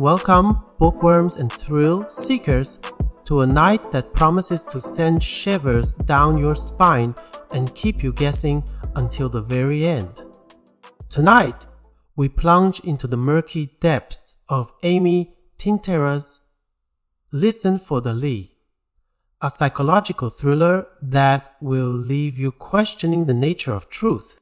Welcome, bookworms and thrill seekers, to a night that promises to send shivers down your spine and keep you guessing until the very end. Tonight, we plunge into the murky depths of Amy Tintera's Listen for the Lee, a psychological thriller that will leave you questioning the nature of truth,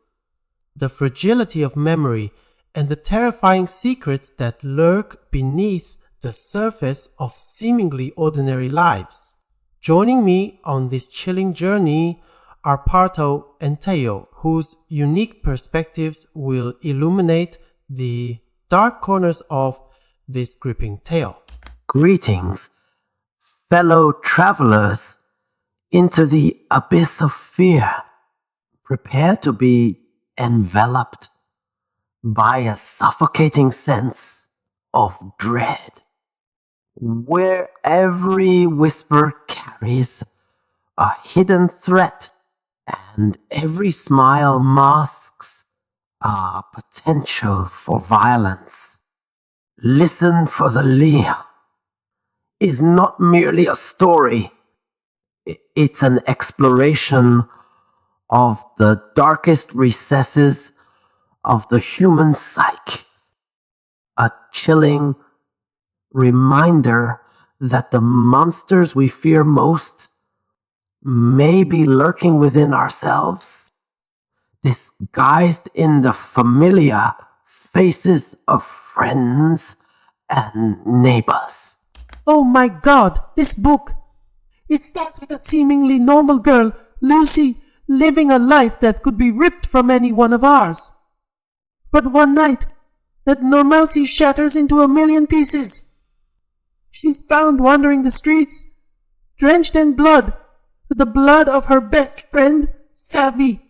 the fragility of memory, and the terrifying secrets that lurk beneath the surface of seemingly ordinary lives. Joining me on this chilling journey are Parto and Teo, whose unique perspectives will illuminate the dark corners of this gripping tale. Greetings, fellow travelers, into the abyss of fear. Prepare to be enveloped by a suffocating sense of dread, where every whisper carries a hidden threat and every smile masks a potential for violence. Listen for the Lee is not merely a story. It's an exploration of the darkest recesses of the human psyche, a chilling reminder that the monsters we fear most may be lurking within ourselves, disguised in the familiar faces of friends and neighbors. Oh my God, this book! It starts with a seemingly normal girl, Lucy, living a life that could be ripped from any one of ours. But one night, that normalcy shatters into a million pieces. She's found wandering the streets, drenched in blood, with the blood of her best friend, Savvy.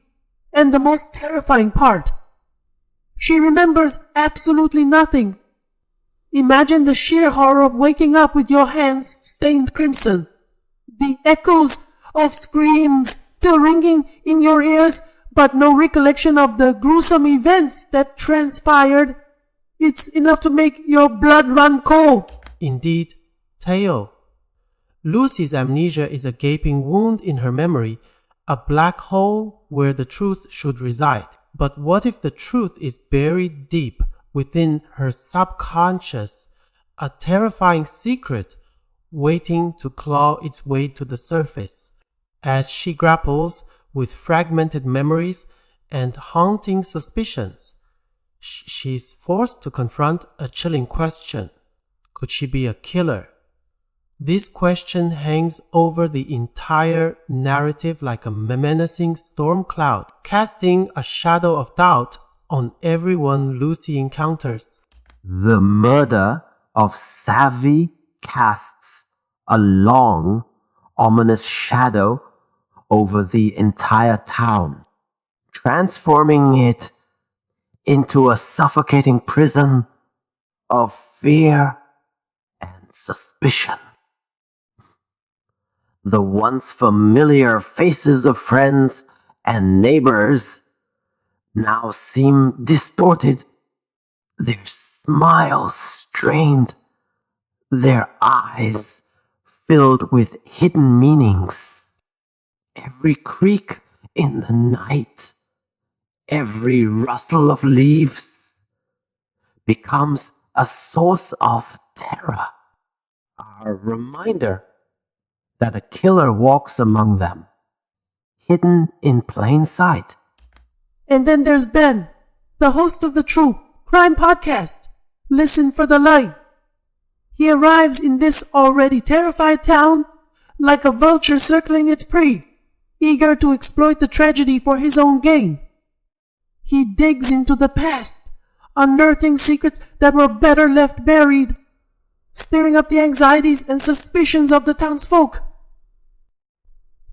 And the most terrifying part, she remembers absolutely nothing. Imagine the sheer horror of waking up with your hands stained crimson, the echoes of screams still ringing in your ears, but no recollection of the gruesome events that transpired. It's enough to make your blood run cold. Indeed, Teo. Lucy's amnesia is a gaping wound in her memory, a black hole where the truth should reside. But what if the truth is buried deep within her subconscious, a terrifying secret waiting to claw its way to the surface? As she grapples with fragmented memories and haunting suspicions, she's forced to confront a chilling question. Could she be a killer? This question hangs over the entire narrative like a menacing storm cloud, casting a shadow of doubt on everyone Lucy encounters. The murder of Savvy casts a long, ominous shadow over the entire town, transforming it into a suffocating prison of fear and suspicion. The once familiar faces of friends and neighbors now seem distorted, their smiles strained, their eyes filled with hidden meanings. Every creak in the night, every rustle of leaves becomes a source of terror, a reminder that a killer walks among them, hidden in plain sight. And then there's Ben, the host of the true crime podcast, Listen for the Light. He arrives in this already terrified town like a vulture circling its prey, eager to exploit the tragedy for his own gain. He digs into the past, unearthing secrets that were better left buried, stirring up the anxieties and suspicions of the townsfolk.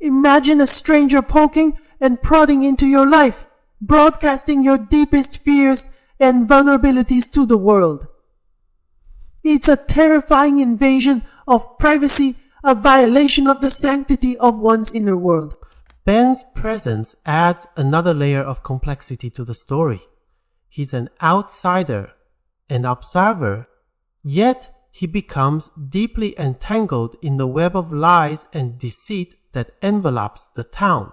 Imagine a stranger poking and prodding into your life, broadcasting your deepest fears and vulnerabilities to the world. It's a terrifying invasion of privacy, a violation of the sanctity of one's inner world. Ben's presence adds another layer of complexity to the story. He's an outsider, an observer, Yet he becomes deeply entangled in the web of lies and deceit that envelops the town.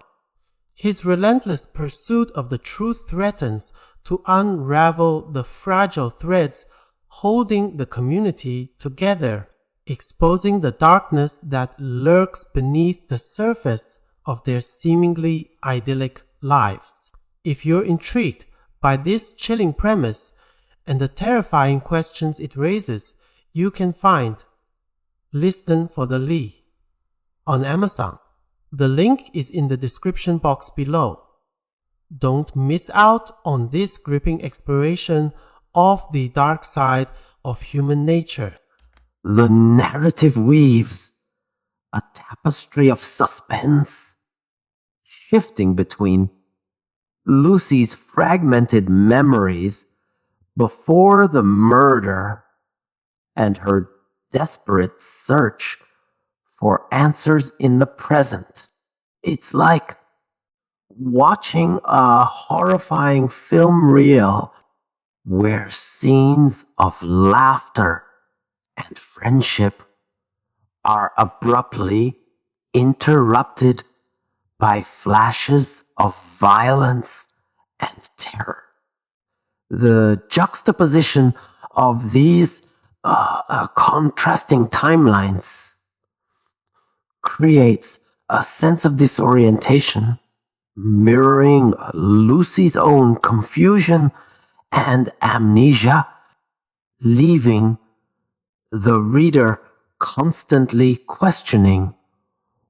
His relentless pursuit of the truth threatens to unravel the fragile threads holding the community together, exposing the darkness that lurks beneath the surface of their seemingly idyllic lives. If you're intrigued by this chilling premise and the terrifying questions it raises, you can find Listen for the Lee on Amazon. The link is in the description box below. Don't miss out on this gripping exploration of the dark side of human nature. The narrative weaves a tapestry of suspense, shifting between Lucy's fragmented memories before the murder and her desperate search for answers in the present. It's like watching a horrifying film reel where scenes of laughter and friendship are abruptly interrupted by flashes of violence and terror. The juxtaposition of these contrasting timelines creates a sense of disorientation, mirroring Lucy's own confusion and amnesia, leaving the reader constantly questioning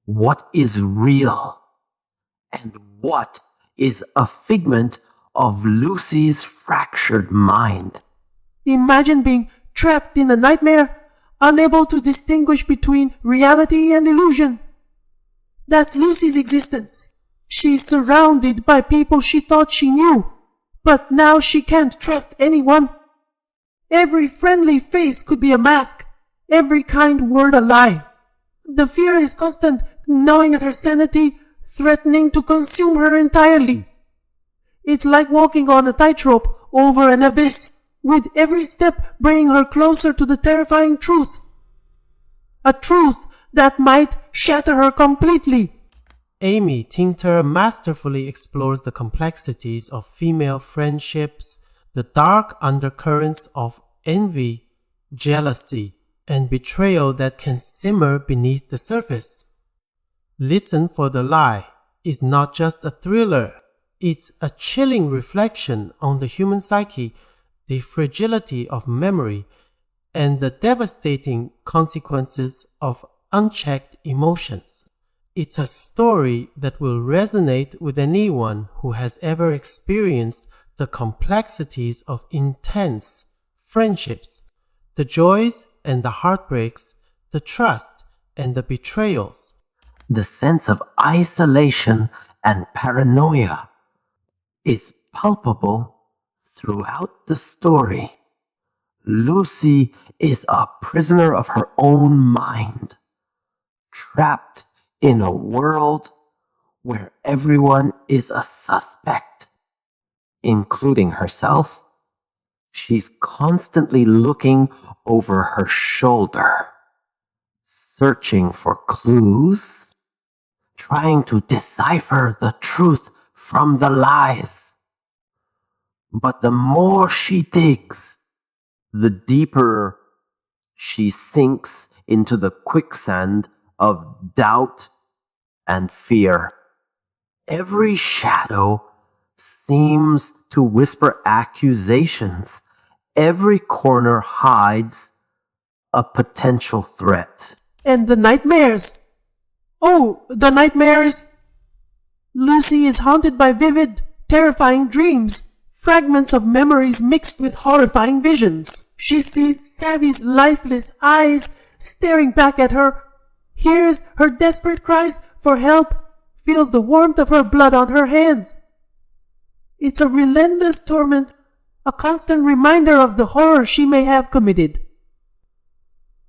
what is real and what is a figment of Lucy's fractured mind. Imagine being trapped in a nightmare, unable to distinguish between reality and illusion. That's Lucy's existence. She's surrounded by people she thought she knew, but now she can't trust anyone. Every friendly face could be a mask, every kind word a lie. The fear is constant, gnawing at her sanity, threatening to consume her entirely. It's like walking on a tightrope over an abyss, with every step bringing her closer to the terrifying truth. A truth that might shatter her completely. Amy Tintera masterfully explores the complexities of female friendships, the dark undercurrents of envy, jealousy, and betrayal that can simmer beneath the surface. Listen for the Lie is not just a thriller, it's a chilling reflection on the human psyche, the fragility of memory, and the devastating consequences of unchecked emotions. It's a story that will resonate with anyone who has ever experienced the complexities of intense friendships, the joys and the heartbreaks, the trust and the betrayals. The sense of isolation and paranoia is palpable throughout the story. Lucy is a prisoner of her own mind, trapped in a world where everyone is a suspect, including herself. She's constantly looking over her shoulder, searching for clues, trying to decipher the truth from the lies. But the more she digs, the deeper she sinks into the quicksand of doubt and fear. Every shadow seems to whisper accusations. Every corner hides a potential threat. And the nightmares. Oh, the nightmares. Lucy is haunted by vivid, terrifying dreams, fragments of memories mixed with horrifying visions. She sees Savvy's lifeless eyes staring back at her, hears her desperate cries for help, feels the warmth of her blood on her hands. It's a relentless torment, a constant reminder of the horror she may have committed.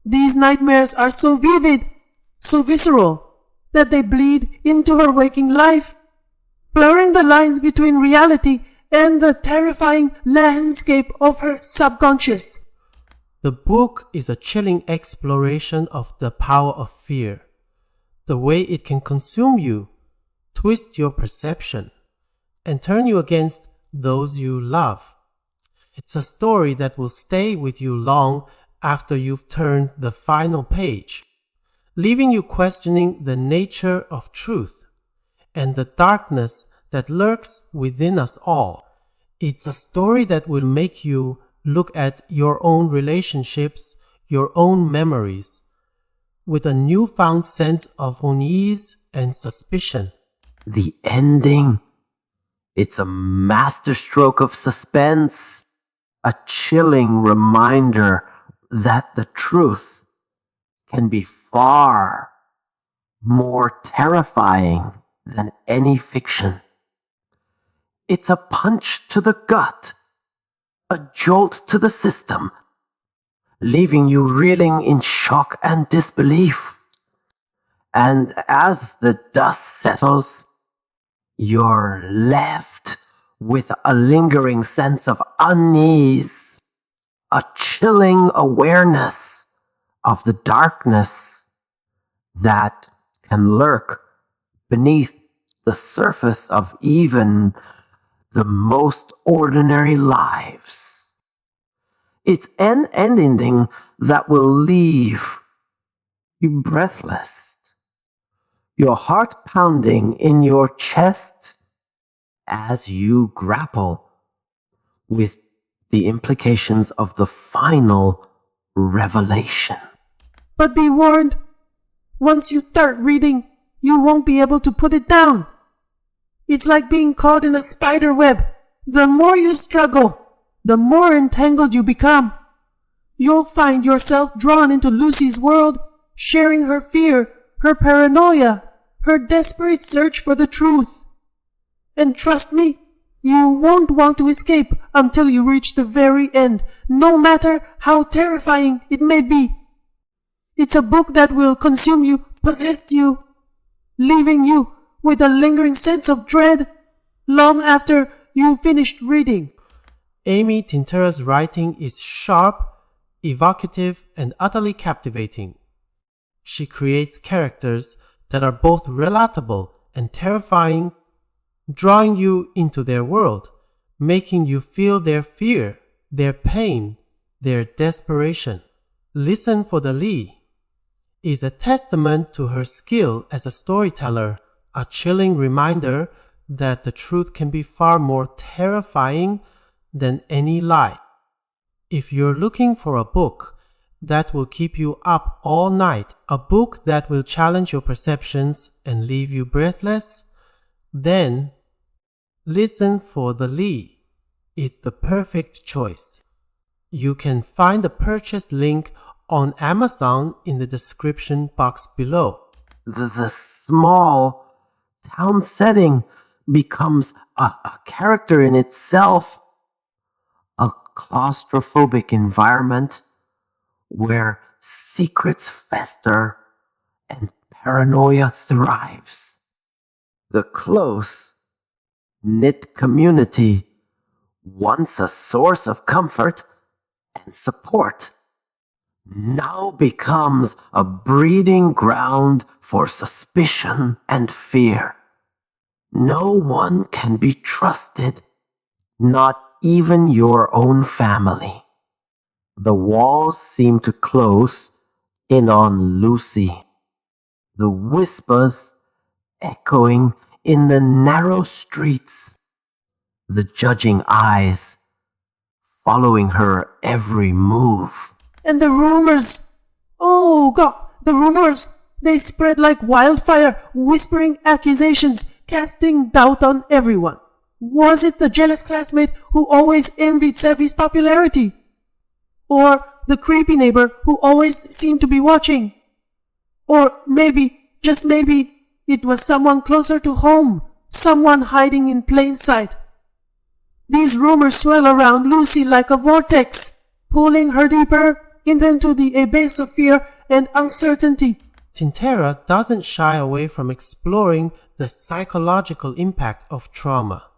These nightmares are so vivid, so visceral, that they bleed into her waking life, blurring the lines between reality and the terrifying landscape of her subconscious. The book is a chilling exploration of the power of fear, the way it can consume you, twist your perception, and turn you against those you love. It's a story that will stay with you long after you've turned the final page, leaving you questioning the nature of truth and the darkness that lurks within us all. It's a story that will make you look at your own relationships, your own memories, with a newfound sense of unease and suspicion. The ending. It's a masterstroke of suspense, a chilling reminder that the truth can be far more terrifying than any fiction. It's a punch to the gut, a jolt to the system, leaving you reeling in shock and disbelief. And as the dust settles, you're left with a lingering sense of unease, a chilling awareness of the darkness that can lurk beneath the surface of even the most ordinary lives. It's an ending that will leave you breathless, your heart pounding in your chest as you grapple with the implications of the final revelation. But be warned, once you start reading, you won't be able to put it down. It's like being caught in a spider web. The more you struggle, the more entangled you become. You'll find yourself drawn into Lucy's world, sharing her fear, her paranoia, her desperate search for the truth. And trust me, you won't want to escape until you reach the very end, no matter how terrifying it may be. It's a book that will consume you, possess you, leaving you with a lingering sense of dread long after you've finished reading. Amy Tintera's writing is sharp, evocative, and utterly captivating. She creates characters that are both relatable and terrifying, drawing you into their world, making you feel their fear, their pain, their desperation. Listen for the Lee is a testament to her skill as a storyteller, a chilling reminder that the truth can be far more terrifying than any lie. If you're looking for a book that will keep you up all night, a book that will challenge your perceptions and leave you breathless, then Listen for the Lee is the perfect choice. You can find the purchase link on Amazon in the description box below. The small town setting becomes a character in itself, a claustrophobic environment where secrets fester and paranoia thrives. The close-knit community, once a source of comfort and support, now becomes a breeding ground for suspicion and fear. No one can be trusted, not even your own family. The walls seem to close in on Lucy, the whispers echoing in the narrow streets, the judging eyes following her every move. And the rumors! Oh God, the rumors! They spread like wildfire, whispering accusations, casting doubt on everyone. Was it the jealous classmate who always envied Savvy's popularity? Or the creepy neighbor who always seemed to be watching? Or maybe, just maybe, it was someone closer to home, someone hiding in plain sight. These rumors swirl around Lucy like a vortex, pulling her deeper into the abyss of fear and uncertainty. Tintera doesn't shy away from exploring the psychological impact of trauma.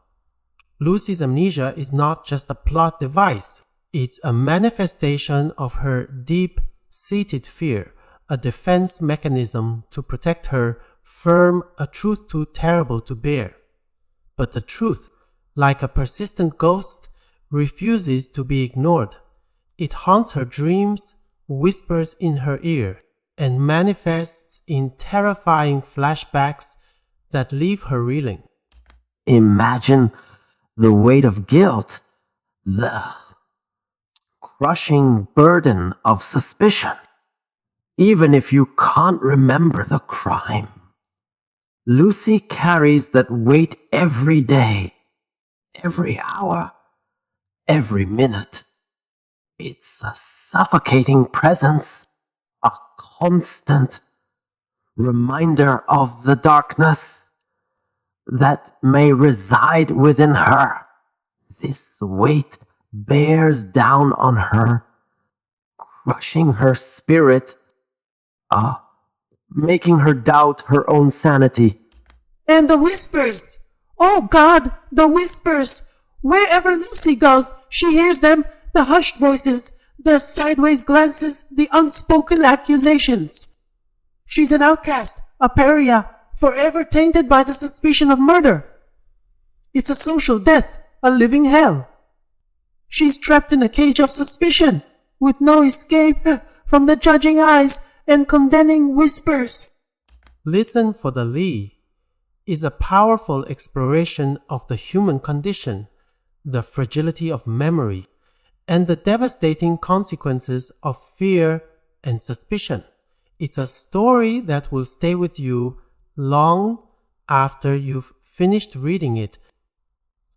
Lucy's amnesia is not just a plot device. It's a manifestation of her deep-seated fear, a defense mechanism to protect her from a truth too terrible to bear. But the truth, like a persistent ghost, refuses to be ignored. It haunts her dreams, whispers in her ear, and manifests in terrifying flashbacks that leave her reeling. Imagine the weight of guilt, the crushing burden of suspicion, even if you can't remember the crime. Lucy carries that weight every day, every hour, every minute. It's a suffocating presence, a constant reminder of the darkness that may reside within her. This weight bears down on her, crushing her spirit, making her doubt her own sanity. And the whispers! Oh God, the whispers! Wherever Lucy goes, she hears them, the hushed voices, the sideways glances, the unspoken accusations. She's an outcast, a pariah, forever tainted by the suspicion of murder. It's a social death, a living hell. She's trapped in a cage of suspicion, with no escape from the judging eyes and condemning whispers. Listen for the Lee is a powerful exploration of the human condition, the fragility of memory, and the devastating consequences of fear and suspicion. It's a story that will stay with you long after you've finished reading it,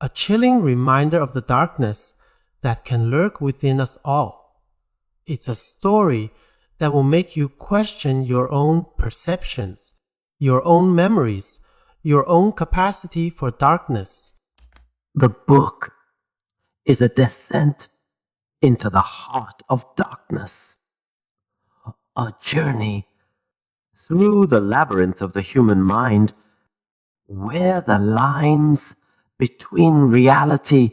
a chilling reminder of the darkness that can lurk within us all. It's a story that will make you question your own perceptions, your own memories, your own capacity for darkness. The book is a descent into the heart of darkness, a journey through the labyrinth of the human mind, where the lines between reality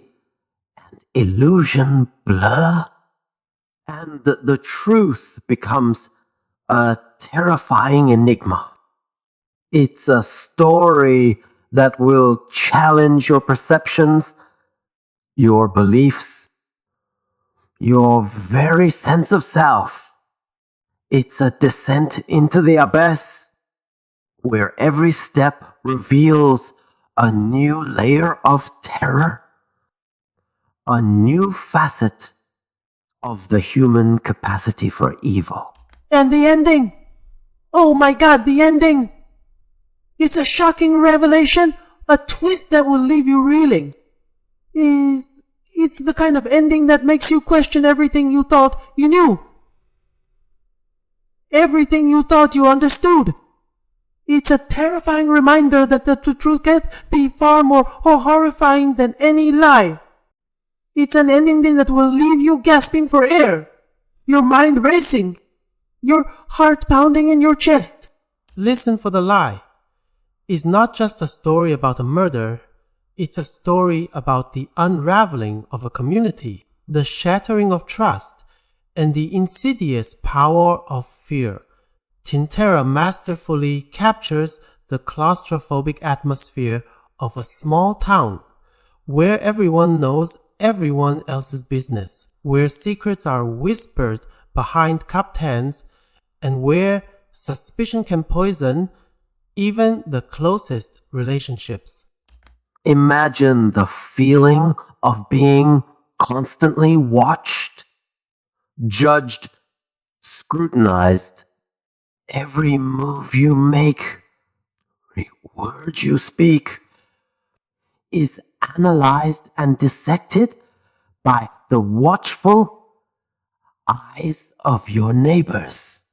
and illusion blur, and the truth becomes a terrifying enigma. It's a story that will challenge your perceptions, your beliefs, your very sense of self. It's a descent into the abyss, where every step reveals a new layer of terror, a new facet of the human capacity for evil. And the ending! Oh my God, the ending! It's a shocking revelation, a twist that will leave you reeling. It's the kind of ending that makes you question everything you thought you knew. Everything you thought you understood. It's a terrifying reminder that the truth can be far more horrifying than any lie. It's an ending that will leave you gasping for air, your mind racing, your heart pounding in your chest. Listen for the lie. It's not just a story about a murder, it's a story about the unraveling of a community, the shattering of trust, and the insidious power of fear. Tintera masterfully captures the claustrophobic atmosphere of a small town, where everyone knows everyone else's business, where secrets are whispered behind cupped hands, and where suspicion can poison even the closest relationships. Imagine the feeling of being constantly watched, judged, scrutinized. Every move you make, every word you speak, is analyzed and dissected by the watchful eyes of your neighbors.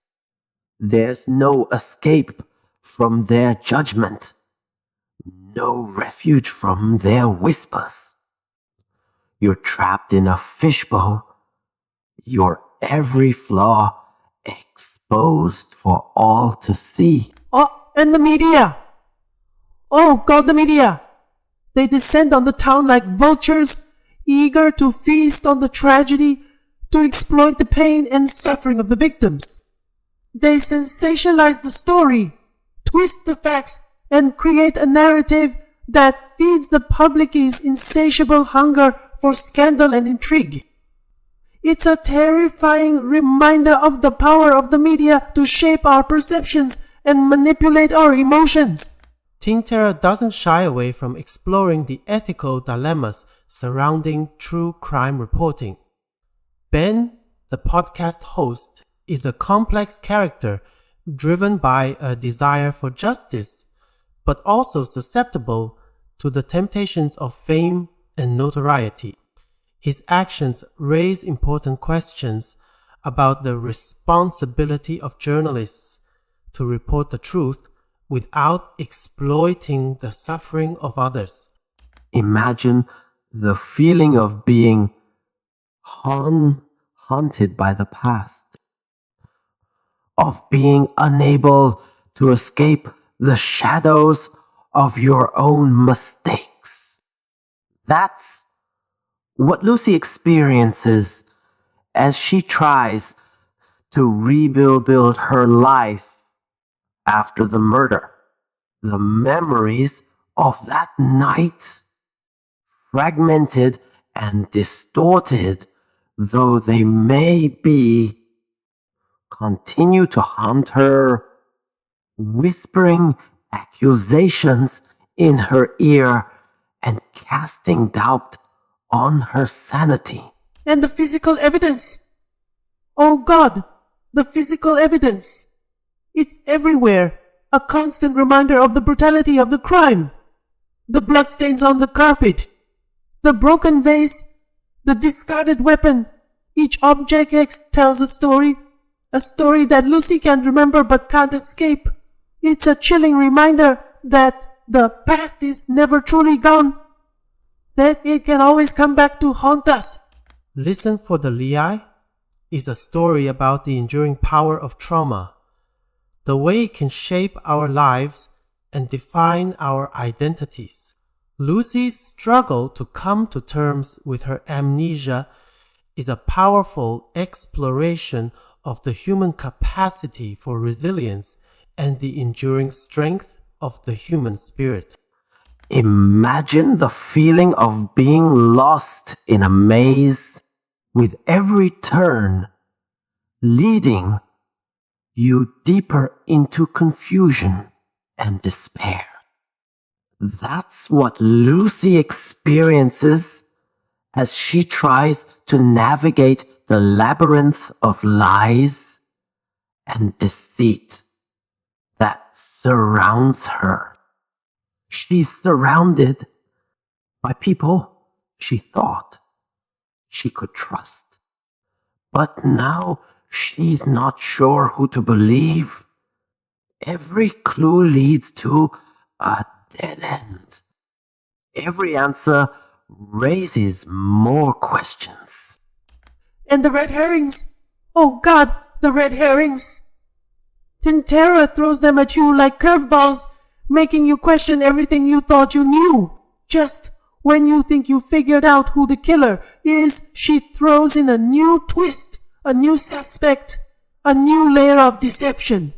There's no escape from their judgment, no refuge from their whispers. You're trapped in a fishbowl, your every flaw exposed for all to see. Oh, and the media! Oh God, the media! They descend on the town like vultures, eager to feast on the tragedy, to exploit the pain and suffering of the victims. They sensationalize the story, twist the facts, and create a narrative that feeds the public's insatiable hunger for scandal and intrigue. It's a terrifying reminder of the power of the media to shape our perceptions and manipulate our emotions. Tintera doesn't shy away from exploring the ethical dilemmas surrounding true crime reporting. Ben, the podcast host, is a complex character driven by a desire for justice, but also susceptible to the temptations of fame and notoriety. His actions raise important questions about the responsibility of journalists to report the truth without exploiting the suffering of others. Imagine the feeling of being haunted by the past, of being unable to escape the shadows of your own mistakes. That's what Lucy experiences as she tries to rebuild her life after the murder. The memories of that night, fragmented and distorted though they may be, continue to haunt her, whispering accusations in her ear and casting doubt on her sanity. And the physical evidence. Oh God, the physical evidence. It's everywhere, a constant reminder of the brutality of the crime. The bloodstains on the carpet, the broken vase, the discarded weapon. Each object tells a story that Lucy can remember but can't escape. It's a chilling reminder that the past is never truly gone, that it can always come back to haunt us. Listen for the Lei is a story about the enduring power of trauma, the way it can shape our lives and define our identities. Lucy's struggle to come to terms with her amnesia is a powerful exploration of the human capacity for resilience and the enduring strength of the human spirit. Imagine the feeling of being lost in a maze, with every turn leading you deeper into confusion and despair. That's what Lucy experiences as she tries to navigate the labyrinth of lies and deceit that surrounds her. She's surrounded by people she thought she could trust. But now she's not sure who to believe. Every clue leads to a dead end. Every answer raises more questions. And the red herrings. Oh God, the red herrings. Tintera throws them at you like curveballs, making you question everything you thought you knew. Just when you think you figured out who the killer is, she throws in a new twist, a new suspect, a new layer of deception.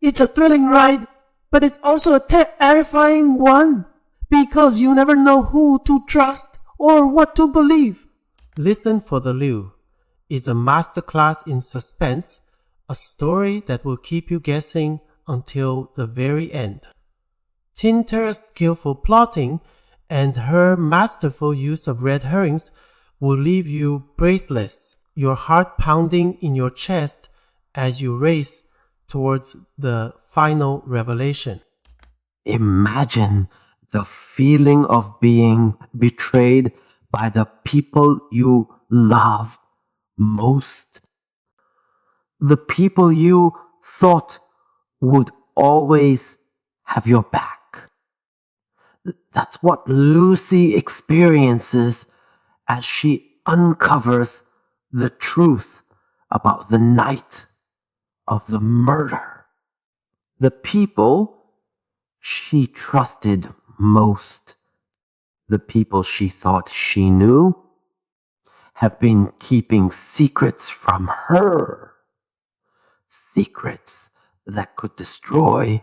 It's a thrilling ride, but it's also a terrifying one, because you never know who to trust or what to believe. Listen for the Lei is a masterclass in suspense, a story that will keep you guessing until the very end. Tintera's skillful plotting and her masterful use of red herrings will leave you breathless, your heart pounding in your chest as you race towards the final revelation. Imagine the feeling of being betrayed by the people you love most. The people you thought would always have your back. That's what Lucy experiences as she uncovers the truth about the night of the murder. The people she trusted most the people she thought she knew have been keeping secrets from her. Secrets that could destroy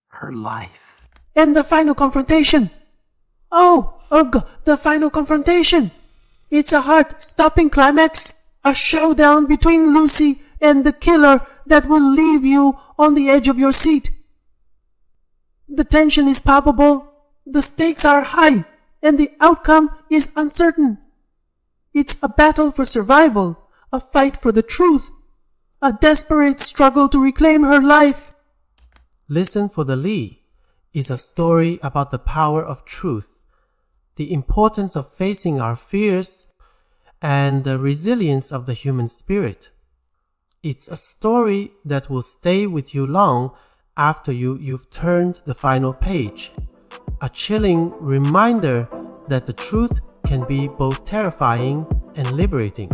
her life. And the final confrontation. Oh, ugh, the final confrontation. It's a heart-stopping climax. A showdown between Lucy and the killer that will leave you on the edge of your seat. The tension is palpable, the stakes are high, and the outcome is uncertain. It's a battle for survival, a fight for the truth, a desperate struggle to reclaim her life. Listen for the Lee is a story about the power of truth, the importance of facing our fears, and the resilience of the human spirit. It's a story that will stay with you long after you've turned the final page. A chilling reminder that the truth can be both terrifying and liberating.